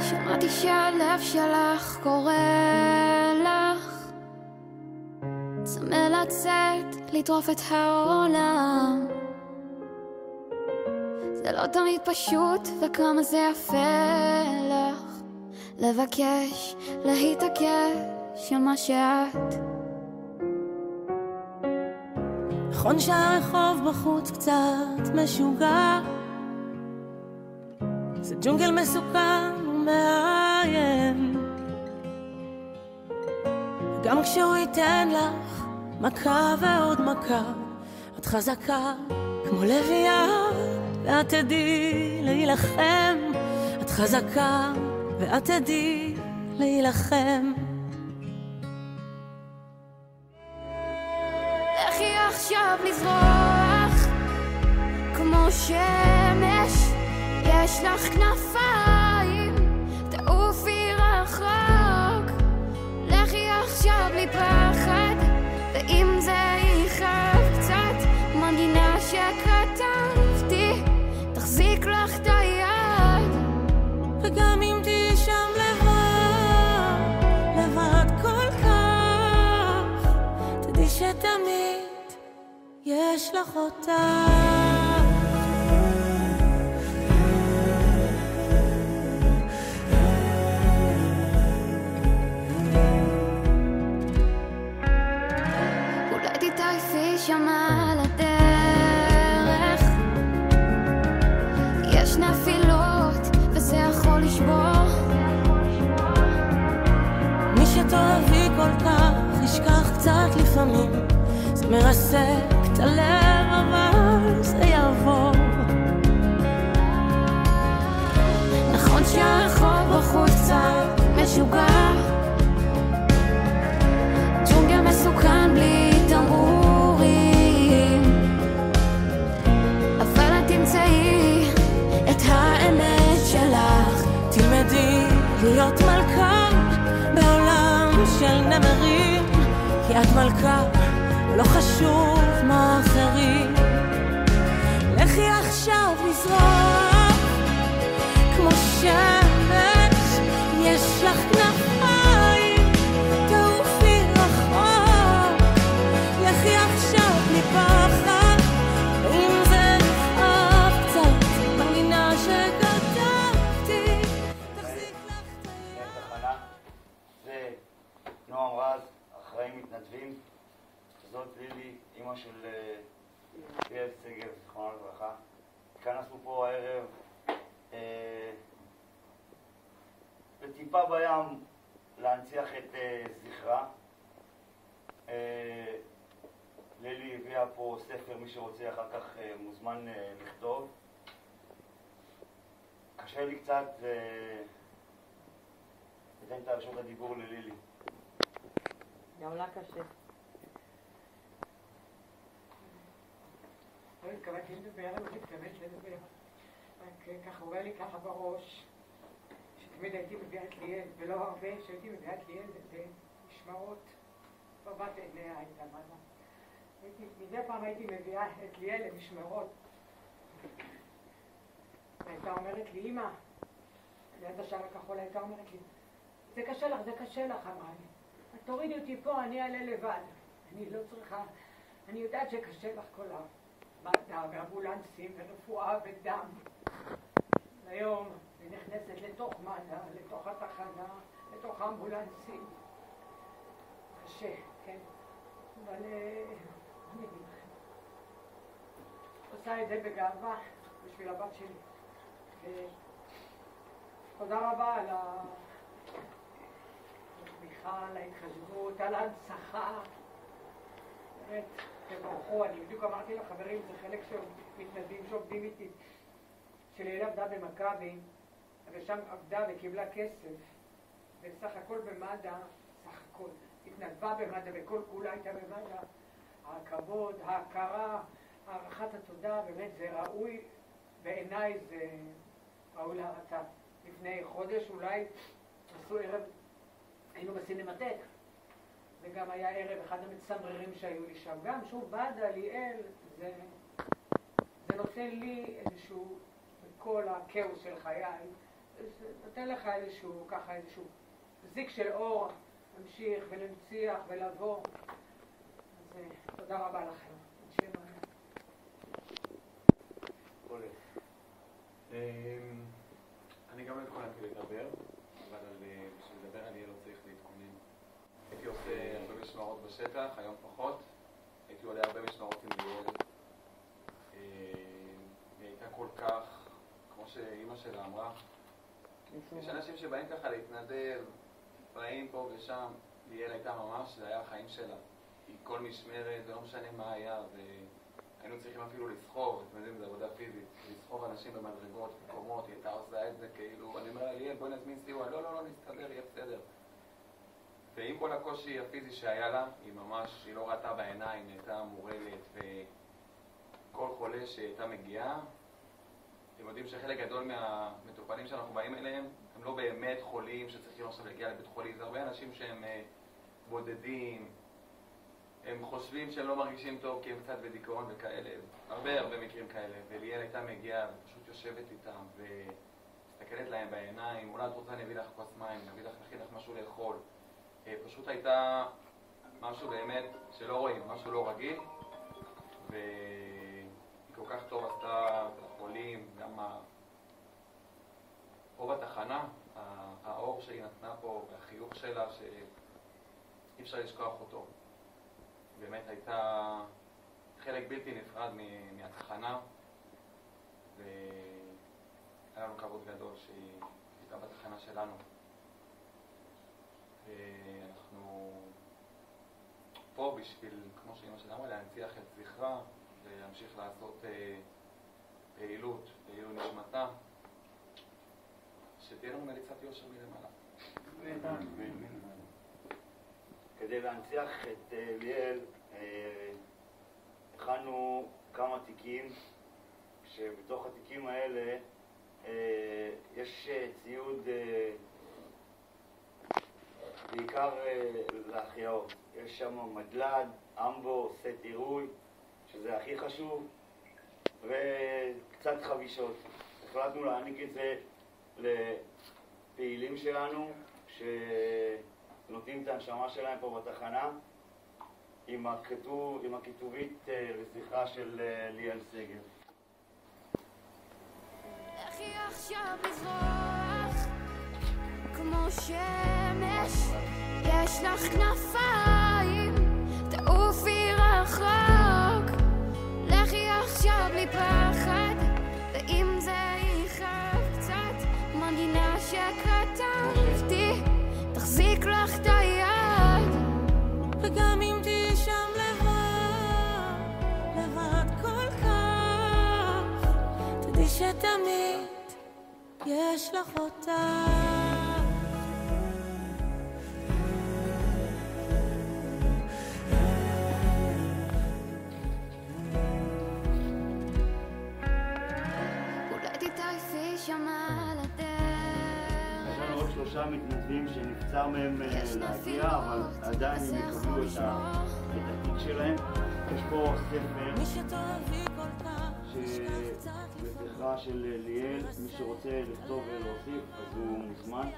שמעתי שהלב שלך קורא לך, צמא לצאת, לטרוף את העולם. זה לא תמיד פשוט, וכמה זה יפה לך לבקש, להתעקש על מה שאת. נכון שהרחוב בחוץ קצת משוגע, זה ג'ונגל מסוכן ומאיים, גם כשהוא ייתן לך מכה ועוד מכה, את חזקה כמו לביאה ואת תדעי להילחם. את חזקה ואת תדעי להילחם. לכי עכשיו לזרוח כמו שמש, יש לך כנפיים, תעופי רחוק. לכי עכשיו בלי פחד, ואם זה יכאב קצת, מנגינה שכתבתי תחזיק לך את היד. וגם אם תהיי שם לבד, לבד כל כך, תדעי שתמיד יש לך אותה. שם על הדרך יש נפילות וזה יכול לשבור. מי שתאהבי כל כך ישכח קצת לפעמים, זה מרסק את הלב אבל זה יעבור. נכון שהרחוב בחוץ קצת משוגע, ג'ונגל מסוכן בלי תמרור, את האמת שלך, תלמדי להיות מלכה בעולם של נמרים, כי את מלכה ולא חשוב מה אחרים. לכי עכשיו לזרוח כמו שמש, יש לך כנפיים, תעופי רחוק. לכי עכשיו מפחד, נועם רז, אחראים מתנדבים. זאת לילי, אמא של ליאל סגב, זכרונה לברכה. התכנסנו פה הערב בטיפה בים להנציח את זכרה. לילי הביאה פה ספר, מי שרוצה אחר כך מוזמן לכתוב. קשה לי קצת, ניתן את הרשות הדיבור ללילי. גם לה קשה. לא התכוונתי לדבר, לא מתכוונת לדבר. רק ככה עובר לי ככה בראש, שתמיד הייתי מביאה את ליאל, ולא הרבה, שהייתי מביאה את ליאל במשמרות. בבת עיניה הייתה מנה. מדי פעם הייתי מביאה את ליאל למשמרות. והייתה אומרת לי, אמא, ליד השער הכחול הייתה אומרת לי, זה קשה לך, זה קשה לך, אמרה לי. תורידי אותי פה, אני אעלה לבד. אני לא צריכה, אני יודעת שקשה לך כל המדע ואמבולנסים ורפואה ודם. היום היא נכנסת לתוך מדע, לתוך התחנה, לתוך האמבולנסים. קשה, כן. אבל אני אגיד לכם. עושה את זה בגאווה בשביל הבת שלי. תודה רבה על על ההתחשבות, על ההנצחה. באמת, תברכו. אני בדיוק אמרתי לחברים, זה חלק של מתנדבים שעובדים איתי, שליאל עבדה במכבי, ושם עבדה וקיבלה כסף, וסך הכל במד"א, סך הכל, התנדבה במד"א וכל כולה הייתה במד"א. הכבוד, ההכרה, הערכת התודה, באמת זה ראוי, בעיניי זה ראוי להרצה. לפני חודש אולי עשו ערב, היינו בסינמטק, וגם היה ערב אחד המצמררים שהיו לי שם. גם שוב, מד"א, ליאל, זה נותן לי איזשהו, בכל הכאוס של חיי, נותן לך איזשהו, ככה איזשהו זיק של אור, להמשיך ולנציח ולבוא. אז תודה רבה לכם. אני גם לא התכוננתי לדבר, אבל בשביל לדבר אני לא צריך להתכונן. הייתי עושה הרבה משמרות בשטח, היום פחות. הייתי עולה הרבה משמרות עם ליאל. היא הייתה כל כך, כמו שאימא שלה אמרה, יש אנשים שבאים ככה להתנדב, באים פה ושם. ליאל הייתה ממש, זה היה החיים שלה. היא כל משמרת, ולא משנה מה היה, היינו צריכים אפילו לסחוב, אתם יודעים, זה עבודה פיזית, לסחוב אנשים במדרגות, בקומות, היא הייתה עושה את זה כאילו, אני אומר לה, ליאל, בואי נזמין סיוע, לא, נסתדר, יהיה בסדר. ועם כל הקושי הפיזי שהיה לה, היא ממש, היא לא ראתה בעיניים, היא הייתה מורלת, וכל חולה שהייתה מגיעה, אתם יודעים שחלק גדול מהמטופלים שאנחנו באים אליהם, הם לא באמת חולים שצריכים עכשיו להגיע לבית חולים, זה הרבה אנשים שהם בודדים, הם חושבים שהם לא מרגישים טוב כי הם קצת בדיכאון וכאלה, הרבה מקרים כאלה, וליאל הייתה מגיעה ופשוט יושבת איתם ומסתכלת להם בעיניים, אולי את רוצה אני אביא לך כוס מים, אני אביא לך משהו לאכול, פשוט הייתה משהו באמת שלא רואים, משהו לא רגיל, והיא כל כך טוב עשתה לחולים, גם פה בתחנה, האור שהיא נתנה פה והחיוך שלה שאי אפשר לשכוח אותו. באמת הייתה חלק בלתי נפרד מהתחנה, והיה לנו כבוד גדול שהיא הייתה בתחנה שלנו. ואנחנו פה בשביל, כמו שאמא שלה אמרה, להנציח את זכרה ולהמשיך לעשות פעילות, לעילוי נשמתה, שתהיה לנו מליצת יושר מלמעלה. כדי להנציח את ליאל, הכנו כמה תיקים, שבתוך התיקים האלה יש ציוד בעיקר להחייאות. יש שם מדלד, אמבו, סט עירוי, שזה הכי חשוב, וקצת חבישות. החלטנו להעניק את זה לפעילים שלנו, שנותנים את הנשמה שלהם פה בתחנה, עם הכיתובית לזכרה של ליאל סגל. איך היא עכשיו לזרוח כמו שמש, יש לך כנפיים, תעופי רחוק, לכי עכשיו בלי פחד, ואם זה יכאב קצת, מנגינה שכתבתי תחזיק לך את היד, וגם אם תהיי שם לבד כל כך, תדעי שתמיד יש לך אותה. אולי תתעייפי שם על הדרך. יש לנו עוד 3 מתנדבים שנבצר מהם להגיע, אבל עדיין הם יקבלו את התיק שלהם. יש פה ספר לזכרה של ליאל, מי שרוצה לכתוב ולהוסיף אז הוא מוזמן.